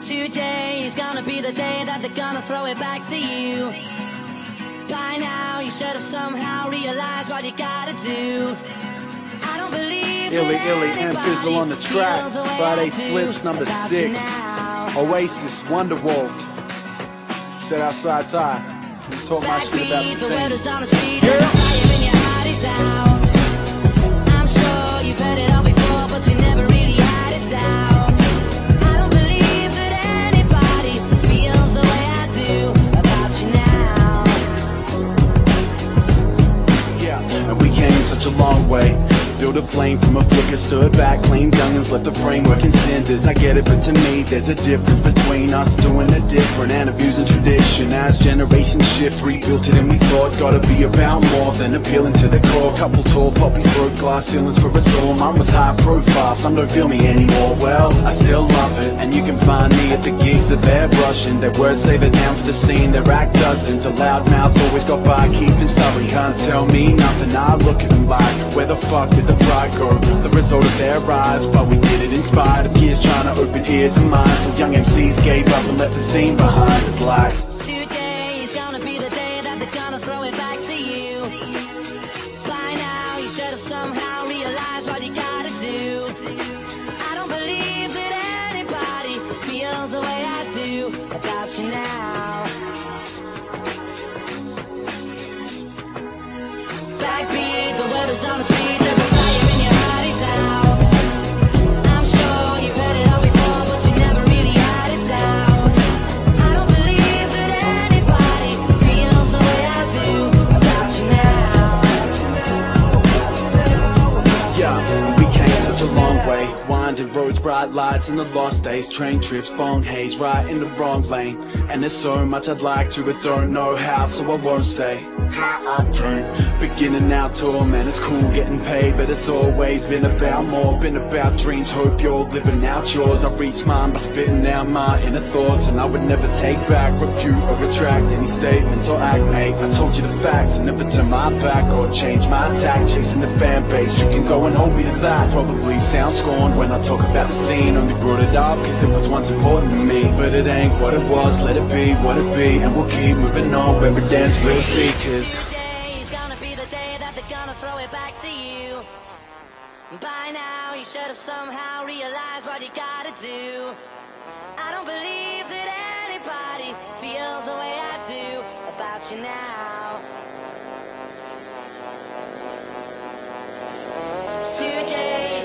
Today is gonna be the day that they're gonna throw it back to you. By now you should have somehow realized what you gotta do. I don't believe Illy, that and Fizzle on the track. Friday Flips number 6. Oasis, Wonderwall. Set outside tie. We talk my shit about the same. I'm sure you've heard it all before, but you never really had it down. I don't believe that anybody feels the way I do about you now. Yeah, and we came such a long way. Built a flame from a flicker, stood back, claimed youngins, left the framework in cinders. I get it, but to me there's a difference between us doing it different and abusing tradition. As generations shift, rebuilt it and we thought gotta be about more than appealing to the core. Couple tall poppies broke glass ceilings for us all. Mine was high profile, some don't feel me anymore. Well, I still love it, and you can find me at the gigs that they're rushing. Their words say they're down for the scene, their act doesn't. The loud mouths always got by, keeping stubborn. Can't tell me nothing, I look at them like, where the fuck did the pride go? The result of their rise, but we did it in spite of years trying to open ears and minds. So young MCs gave up and left the scene behind. It's like, today is gonna be the day that they're gonna throw it back to you. By now you should have somehow realized what you gotta do. I don't believe that anybody feels the way I do about you now. Backbeat, the word is on the street, there's a fire in your heart is out. I'm sure you've heard it all before, but you never really had it down. I don't believe that anybody feels the way I do about you now. yeah, we came such a long way. Winding roads, bright lights, and the lost days. Train trips, bong haze, right in the wrong lane. And there's so much I'd like to, but don't know how, so I won't say. Beginning our tour, man, it's cool getting paid, but it's always been about more, been about dreams. Hope you're living out yours. I reached mine by spitting out my inner thoughts, and I would never take back, refute or retract any statements or act, mate. I told you the facts and never turn my back or change my tack. Chasing the fan base, you can go and hold me to that. Probably sound scorned when I talk about the scene, only brought it up cause it was once important to me. But it ain't what it was, let it be what it be, and we'll keep moving on, evidence we'll see. Cause today is gonna be the day that they're gonna throw it back to you. By now you should have somehow realized what you gotta do. I don't believe that anybody feels the way I do about you now. Today